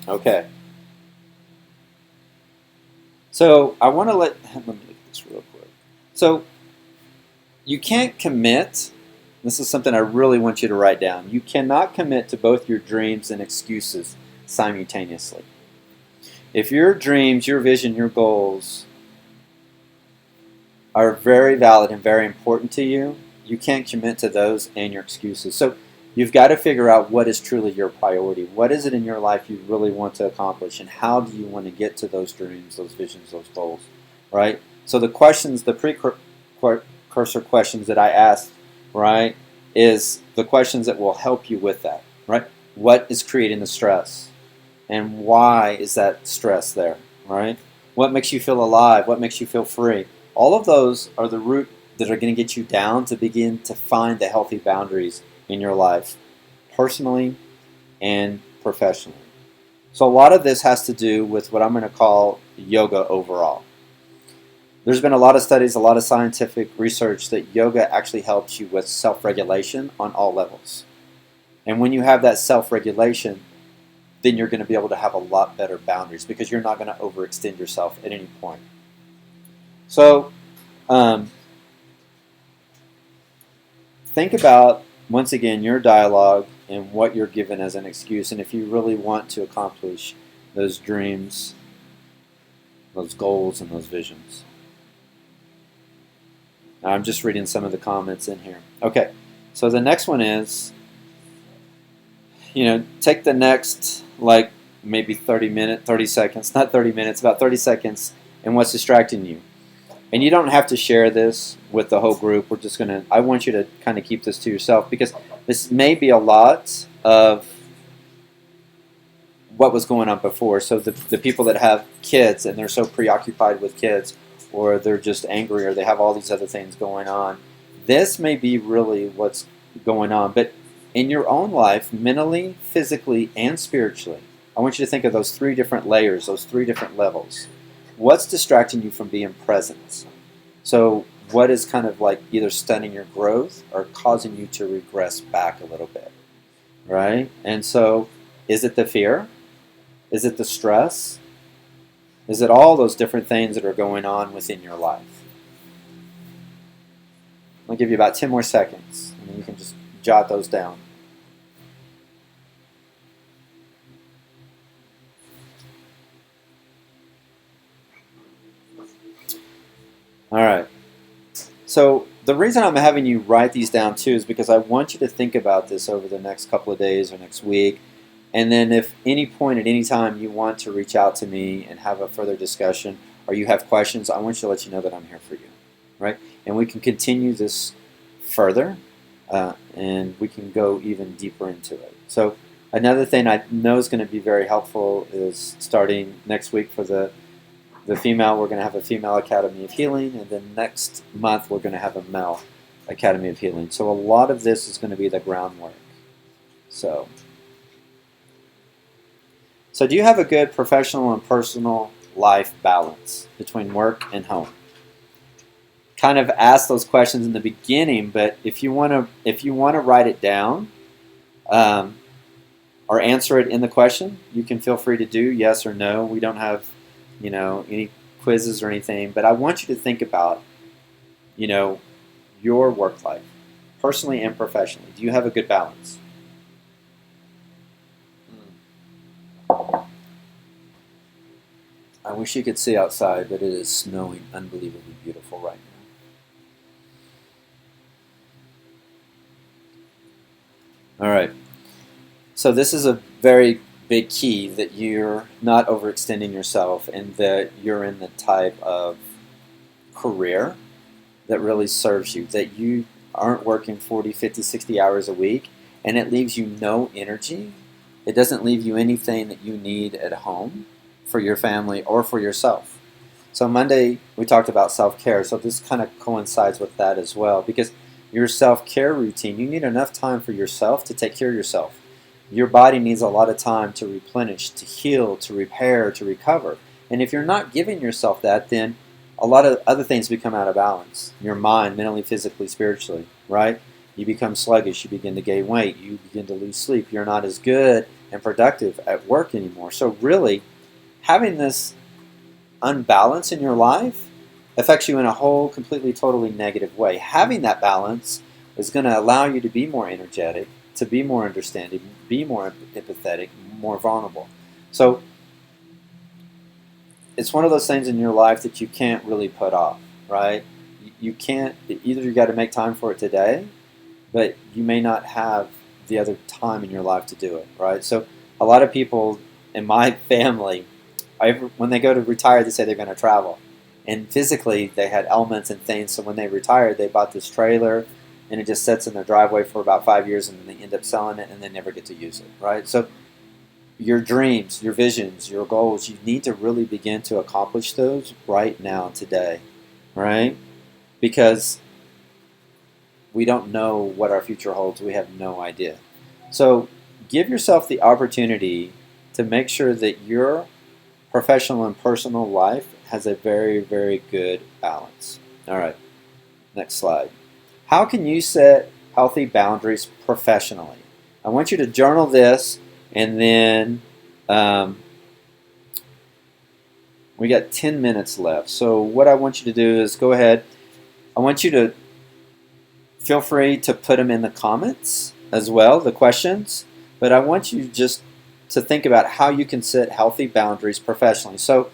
Okay. So I want to let me look at this real quick. So you can't commit. This is something I really want you to write down. You cannot commit to both your dreams and excuses simultaneously. If your dreams, your vision, your goals are very valid and very important to you, you can't commit to those and your excuses. So you've got to figure out what is truly your priority. What is it in your life you really want to accomplish, and how do you want to get to those dreams, those visions, those goals, right? So the questions, the precursor questions that I asked, right, is the questions that will help you with that, right? What is creating the stress? And why is that stress there, right? What makes you feel alive? What makes you feel free? All of those are the root that are going to get you down to begin to find the healthy boundaries in your life, personally and professionally. So a lot of this has to do with what I'm going to call yoga overall. There's been a lot of studies, a lot of scientific research that yoga actually helps you with self-regulation on all levels. And when you have that self-regulation, then you're going to be able to have a lot better boundaries because you're not going to overextend yourself at any point. So think about, once again, your dialogue and what you're given as an excuse, and if you really want to accomplish those dreams, those goals, and those visions. Now, I'm just reading some of the comments in here. Okay, so the next one is, take the next, like, maybe 30 seconds, not 30 minutes, about 30 seconds, and what's distracting you. And you don't have to share this with the whole group. We're just going to, I want you to kind of keep this to yourself because this may be a lot of what was going on before. So the people that have kids and they're so preoccupied with kids, or they're just angry, or they have all these other things going on, this may be really what's going on. But in your own life, mentally, physically, and spiritually, I want you to think of those 3 different layers, those 3 different levels. What's distracting you from being present? So what is kind of like either stunning your growth or causing you to regress back a little bit, right? And so is it the fear? Is it the stress? Is it all those different things that are going on within your life? I'll give you about 10 more seconds, and then you can just jot those down. All right. So the reason I'm having you write these down too is because I want you to think about this over the next couple of days or next week. And then if any point at any time you want to reach out to me and have a further discussion or you have questions, I want you to let you know that I'm here for you, right? And we can continue this further and we can go even deeper into it. So another thing I know is going to be very helpful is starting next week for the female, we're going to have a female Academy of Healing, and then next month we're going to have a male Academy of Healing. So a lot of this is going to be the groundwork. So do you have a good professional and personal life balance between work and home? Kind of ask those questions in the beginning, but if you want to write it down or answer it in the question, you can feel free to do yes or no. We don't have any quizzes or anything, but I want you to think about, your work life, personally and professionally. Do you have a good balance? I wish you could see outside, but it is snowing unbelievably beautiful right now. All right. So this is a very big key, that you're not overextending yourself and that you're in the type of career that really serves you, that you aren't working 40, 50, 60 hours a week and it leaves you no energy. It doesn't leave you anything that you need at home for your family or for yourself. So Monday we talked about self-care, so this kind of coincides with that as well, because your self-care routine, you need enough time for yourself to take care of yourself. Your body needs a lot of time to replenish, to heal, to repair, to recover. And if you're not giving yourself that, then a lot of other things become out of balance. Your mind, mentally, physically, spiritually, right? You become sluggish, you begin to gain weight, you begin to lose sleep. You're not as good and productive at work anymore. So really, having this unbalance in your life affects you in a whole, completely, totally negative way. Having that balance is going to allow you to be more energetic, to be more understanding, be more empathetic, more vulnerable. So it's one of those things in your life that you can't really put off, right? You can't, either you got to make time for it today, but you may not have the other time in your life to do it, right? So a lot of people in my family, when they go to retire, they say they're going to travel. And physically, they had elements and things, so when they retired, they bought this trailer, and it just sits in their driveway for about 5 years, and then they end up selling it, and they never get to use it, right? So your dreams, your visions, your goals, you need to really begin to accomplish those right now, today, right? Because we don't know what our future holds. We have no idea. So give yourself the opportunity to make sure that your professional and personal life has a very, very good balance. All right, next slide. How can you set healthy boundaries professionally? I want you to journal this, and then we got 10 minutes left. So what I want you to do is go ahead. I want you to feel free to put them in the comments as well, the questions. But I want you just to think about how you can set healthy boundaries professionally. So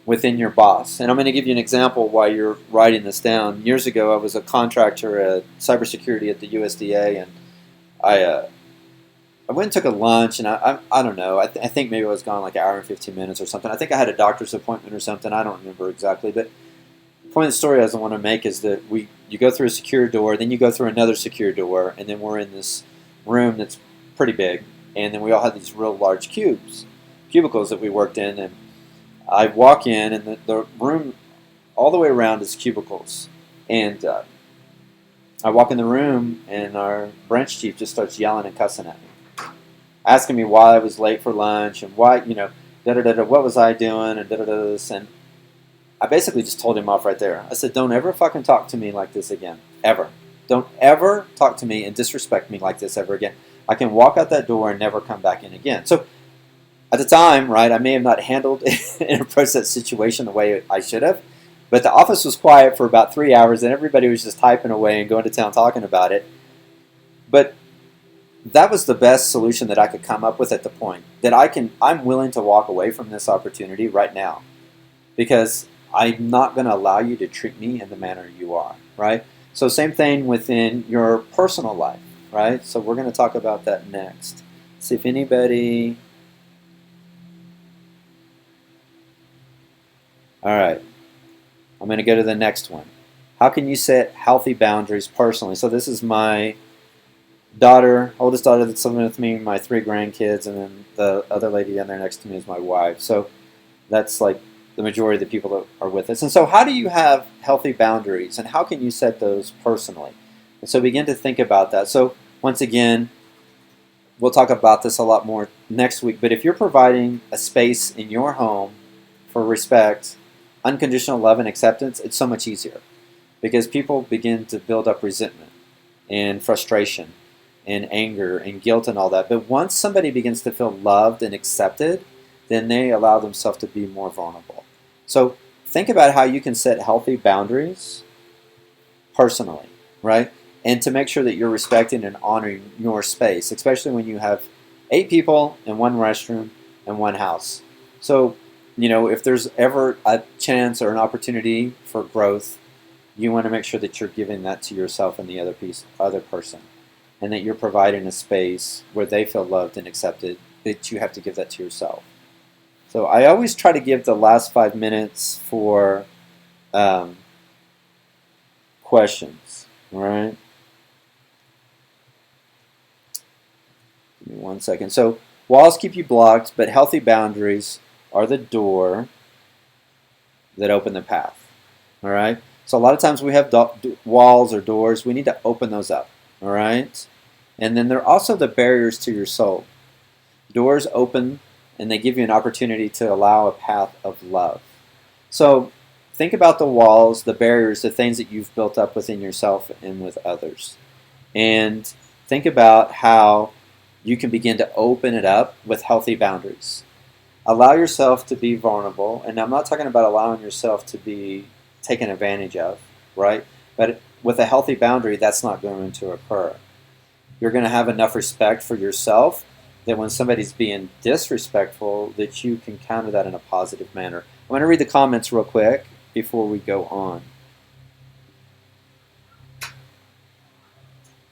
within your boss. And I'm going to give you an example while you're writing this down. Years ago, I was a contractor at cybersecurity at the USDA, and I went and took a lunch, and I don't know. I think maybe I was gone like an hour and 15 minutes or something. I think I had a doctor's appointment or something. I don't remember exactly. But the point of the story I want to make is that you go through a secure door, then you go through another secure door, and then we're in this room that's pretty big, and then we all had these real large cubicles that we worked in, and I walk in, and the room all the way around is cubicles. And I walk in the room, and our branch chief just starts yelling and cussing at me, asking me why I was late for lunch, and why, what was I doing, and this. And I basically just told him off right there. I said, don't ever fucking talk to me like this again. Ever. Don't ever talk to me and disrespect me like this ever again. I can walk out that door and never come back in again. So at the time, right, I may have not handled in a process situation the way I should have, but the office was quiet for about 3 hours, and everybody was just typing away and going to town talking about it. But that was the best solution that I could come up with at the point that I'm willing to walk away from this opportunity right now, because I'm not going to allow you to treat me in the manner you are, right? So same thing within your personal life, right? So we're going to talk about that next. See if anybody... All right, I'm going to go to the next one. How can you set healthy boundaries personally? So this is my oldest daughter that's living with me, my 3 grandkids, and then the other lady down there next to me is my wife. So that's like the majority of the people that are with us. And so how do you have healthy boundaries, and how can you set those personally? And so begin to think about that. So once again, we'll talk about this a lot more next week, but if you're providing a space in your home for respect, unconditional love and acceptance, it's so much easier, because people begin to build up resentment and frustration and anger and guilt and all that. But once somebody begins to feel loved and accepted, then they allow themselves to be more vulnerable. So think about how you can set healthy boundaries personally, right? And to make sure that you're respecting and honoring your space, especially when you have 8 people in one restroom and one house. So if there's ever a chance or an opportunity for growth, you want to make sure that you're giving that to yourself and the other person, and that you're providing a space where they feel loved and accepted, that you have to give that to yourself. So I always try to give the last 5 minutes for questions, all right? Give me 1 second. So walls keep you blocked, but healthy boundaries are the door that open the path. All right? So a lot of times we have walls or doors. We need to open those up. All right? And then there are also the barriers to your soul. Doors open, and they give you an opportunity to allow a path of love. So think about the walls, the barriers, the things that you've built up within yourself and with others. And think about how you can begin to open it up with healthy boundaries. Allow yourself to be vulnerable, and I'm not talking about allowing yourself to be taken advantage of, right? But with a healthy boundary, that's not going to occur. You're going to have enough respect for yourself that when somebody's being disrespectful, that you can counter that in a positive manner. I'm going to read the comments real quick before we go on,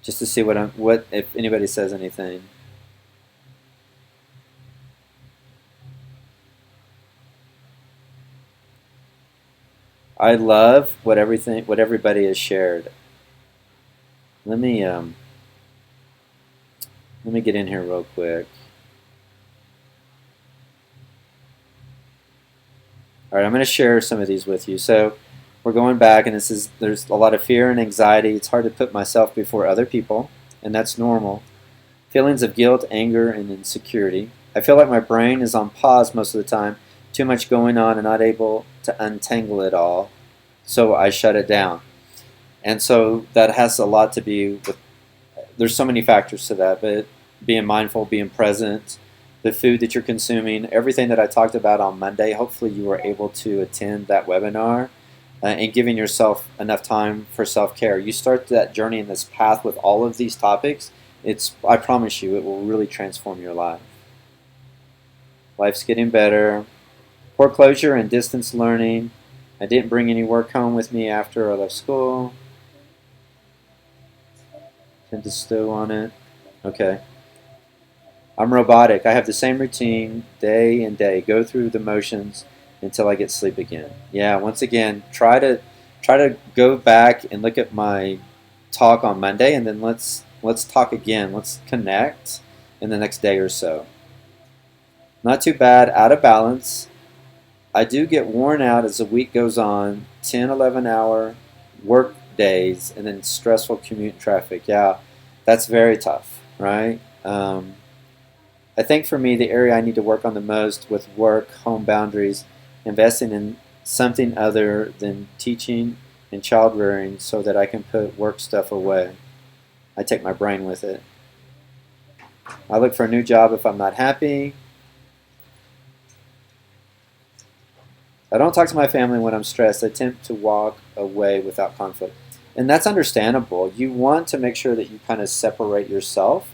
just to see what if anybody says anything. I love what everybody has shared. Let me get in here real quick. All right, I'm going to share some of these with you. So we're going back, and there's a lot of fear and anxiety. It's hard to put myself before other people, and that's normal. Feelings of guilt, anger, and insecurity. I feel like my brain is on pause most of the time, too much going on and not able to untangle it all, so I shut it down. And so that has a lot to be with, there's so many factors to that, but being mindful, being present, the food that you're consuming, everything that I talked about on Monday, hopefully you were able to attend that webinar and giving yourself enough time for self-care. You start that journey in this path with all of these topics, I promise you, it will really transform your life. Life's getting better. Foreclosure and distance learning. I didn't bring any work home with me after I left school. Tend to stew on it. Okay. I'm robotic. I have the same routine day and day. Go through the motions until I get sleep again. Yeah, once again, try to go back and look at my talk on Monday, and then let's talk again. Let's connect in the next day or so. Not too bad. Out of balance. I do get worn out as the week goes on. 10, 11-hour work days, and then stressful commute traffic. Yeah, that's very tough, right? I think for me, the area I need to work on the most with work, home boundaries, investing in something other than teaching and child rearing so that I can put work stuff away. I take my brain with it. I look for a new job if I'm not happy. I don't talk to my family when I'm stressed. I attempt to walk away without conflict. And that's understandable. You want to make sure that you kind of separate yourself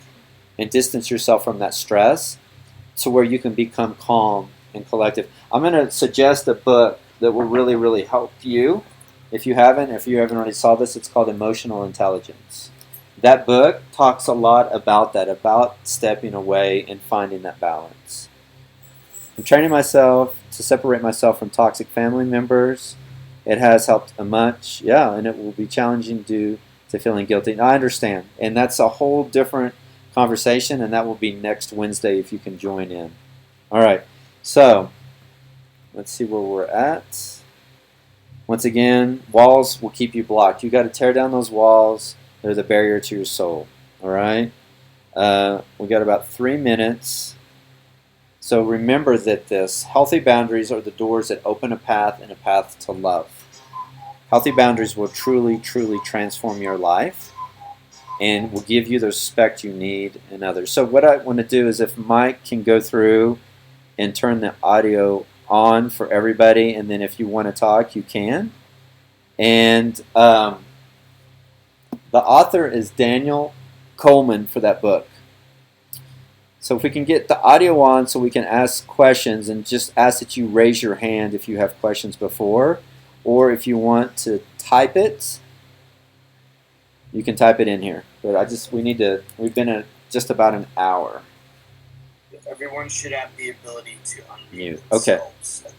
and distance yourself from that stress to where you can become calm and collective. I'm going to suggest a book that will really, really help you. If you haven't already saw this, it's called Emotional Intelligence. That book talks a lot about that, about stepping away and finding that balance. I'm training myself to separate myself from toxic family members. It has helped much, yeah, and it will be challenging due to feeling guilty. I understand, and that's a whole different conversation, and that will be next Wednesday if you can join in. All right, so let's see where we're at. Once again, walls will keep you blocked. You got to tear down those walls. They're the barrier to your soul. All right, we got about 3 minutes. So remember that healthy boundaries are the doors that open a path and a path to love. Healthy boundaries will truly, truly transform your life and will give you the respect you need in others. So what I want to do is if Mike can go through and turn the audio on for everybody, and then if you want to talk, you can. And the author is Daniel Coleman for that book. So if we can get the audio on so we can ask questions, and just ask that you raise your hand if you have questions before, or if you want to type it, you can type it in here. But we've been at just about an hour. Everyone should have the ability to unmute Okay. themselves.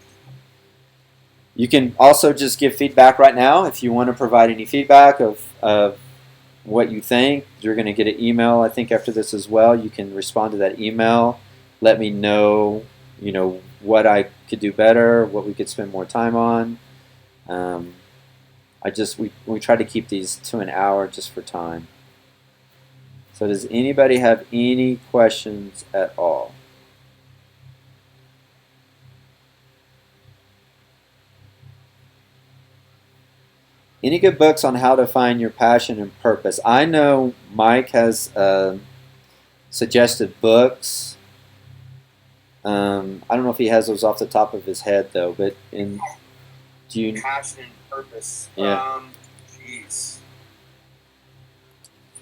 You can also just give feedback right now if you want to provide any feedback of what you think. You're going to get an email, I think, after this as well. You can respond to that email. Let me know, what I could do better, what we could spend more time on. We try to keep these to an hour just for time. So does anybody have any questions at all? Any good books on how to find your passion and purpose? I know Mike has suggested books. I don't know if he has those off the top of his head though, but Passion and purpose. Yeah. Jeez.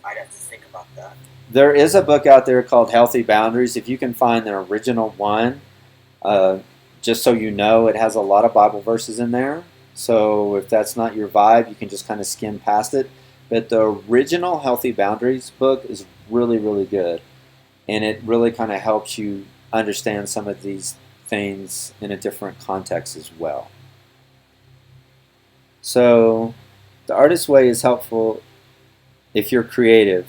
I'd have to think about that. There is a book out there called Healthy Boundaries. If you can find the original one, just so you know, it has a lot of Bible verses in there. So if that's not your vibe, you can just kind of skim past it. But the original Healthy Boundaries book is really, really good. And it really kind of helps you understand some of these things in a different context as well. So The Artist's Way is helpful if you're creative.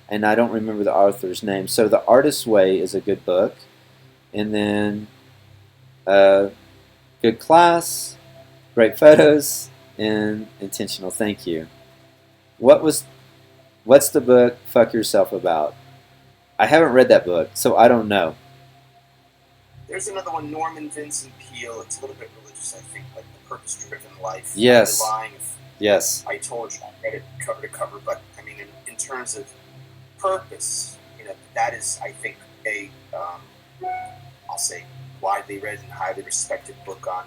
And I don't remember the author's name. So The Artist's Way is a good book. And then Good class, great photos, and intentional. Thank you. What's the book Fuck Yourself about? I haven't read that book, so I don't know. There's another one, Norman Vincent Peale. It's a little bit religious, I think, like The Purpose-Driven Life. Yes. I'd be lying if Yes. I told you I read it cover to cover, but I mean, in terms of purpose, that is, I think, I'll say, widely read and highly respected book on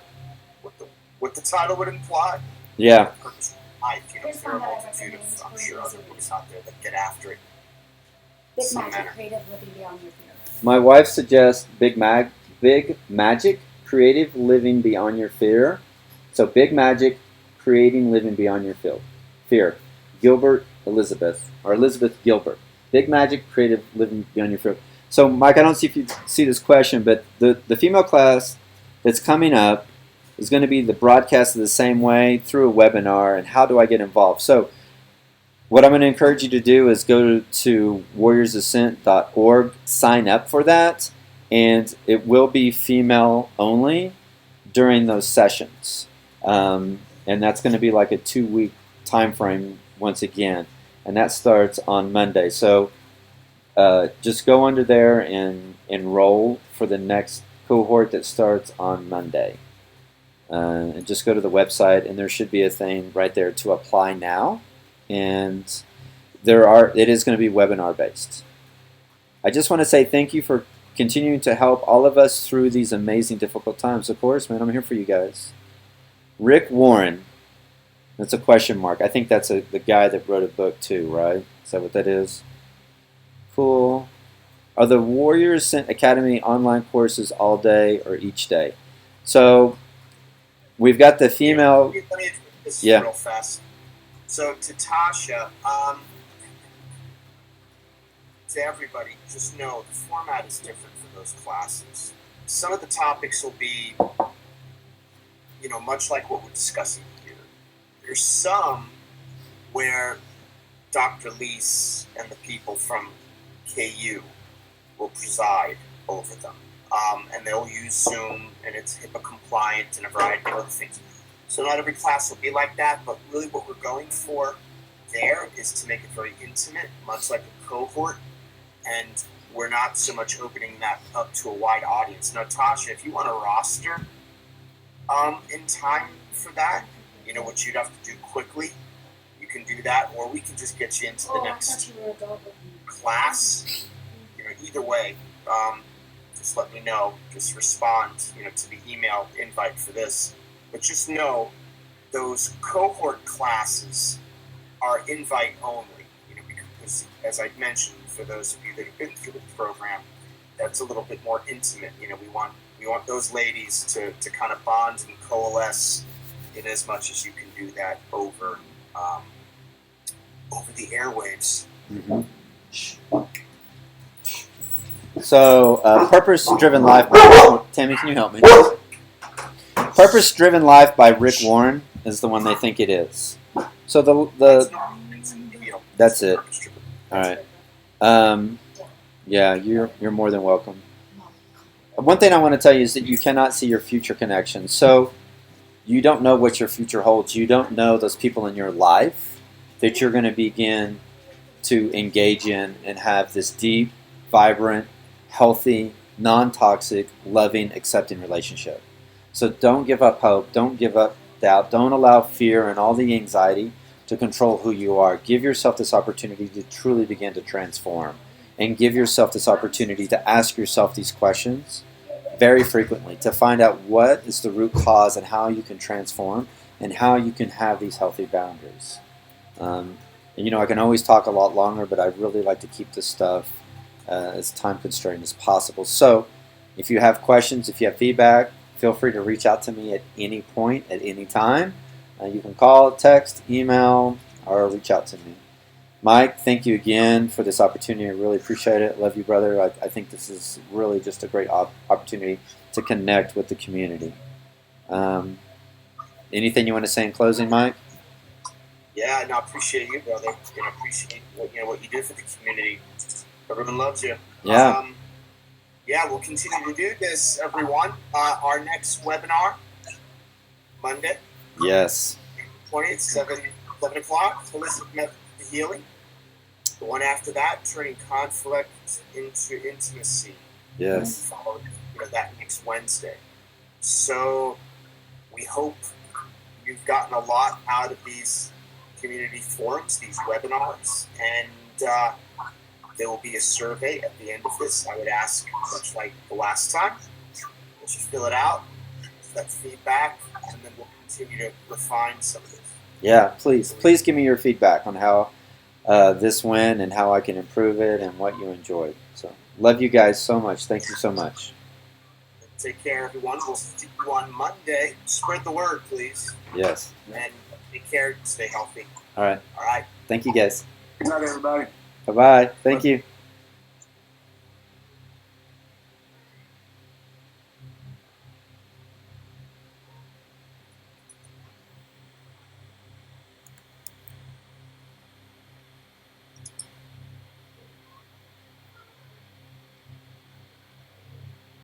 what the title would imply. Yeah. Purpose of life. There are a multitude of, I'm sure, other books out there that get after it. Big Magic, Creative Living Beyond Your Fear. My wife suggests Big Magic, Creative Living Beyond Your Fear. So Big Magic, Creating Living Beyond Your Fear. Elizabeth Gilbert. Big Magic, Creative Living Beyond Your Fear. So Mike, I don't see if you see this question, but the female class that's coming up is going to be the broadcast the same way through a webinar. And how do I get involved? So what I'm going to encourage you to do is go to warriorsascent.org, sign up for that, and it will be female only during those sessions. And that's going to be like a 2-week time frame once again, and that starts on Monday. So just go under there and enroll for the next cohort that starts on Monday. And just go to the website, and there should be a thing right there to apply now. And it is going to be webinar based. I just want to say thank you for continuing to help all of us through these amazing difficult times. Of course, man, I'm here for you guys. Rick Warren, that's a question mark. I think that's the guy that wrote a book too, right? Is that what that is? Cool. Are the Warriors Ascent Academy online courses all day or each day? So we've got the female. Let me address this real fast. So to Tasha, to everybody, just know the format is different for those classes. Some of the topics will be, much like what we're discussing here. There's some where Dr. Leese and the people from KU will preside over them. And they'll use Zoom, and it's HIPAA compliant and a variety of other things. So not every class will be like that, but really what we're going for there is to make it very intimate, much like a cohort, and we're not so much opening that up to a wide audience. Now, Tasha, if you want a roster in time for that, what you'd have to do quickly, you can do that, or we can just get you into the next class. Either way, just let me know. Just respond, to the email invite for this. But just know those cohort classes are invite only, because as I mentioned, for those of you that have been through the program, that's a little bit more intimate. We want those ladies to kind of bond and coalesce in as much as you can do that over the airwaves. Mm-hmm. So, Purpose-Driven Life. Tammy, can you help me? Purpose-Driven Life by Rick Warren is the one they think it is. So that's it. All right. Yeah, you're more than welcome. One thing I want to tell you is that you cannot see your future connections. So you don't know what your future holds. You don't know those people in your life that you're going to begin to engage in and have this deep, vibrant, healthy, non-toxic, loving, accepting relationship. So don't give up hope. Don't give up doubt. Don't allow fear and all the anxiety to control who you are. Give yourself this opportunity to truly begin to transform. And give yourself this opportunity to ask yourself these questions very frequently to find out what is the root cause and how you can transform and how you can have these healthy boundaries. I can always talk a lot longer, but I'd really like to keep this stuff as time constrained as possible. So if you have questions, if you have feedback, feel free to reach out to me at any point, at any time. You can call, text, email, or reach out to me. Mike, thank you again for this opportunity. I really appreciate it. Love you, brother. I think this is really just a great opportunity to connect with the community. Anything you want to say in closing, Mike? Yeah, no, I appreciate you, brother. I appreciate what you do for the community. Everyone loves you. Yeah. We'll continue to do this, everyone. Our next webinar Monday, Yes. 20th, 7 o'clock, holistic method to healing. The one after that, turning conflict into intimacy. Yes. Followed, that next Wednesday. So we hope you've gotten a lot out of these community forums, these webinars, and there will be a survey at the end of this. I would ask, much like the last time, that you fill it out, that feedback, and then we'll continue to refine some of this. Yeah, please give me your feedback on how this went and how I can improve it and what you enjoyed. So, love you guys so much. Thank you so much. Take care, everyone. We'll see you on Monday. Spread the word, please. Yes. And take care. Stay healthy. All right. All right. Thank you, guys. Good night, everybody. Bye-bye. Thank you.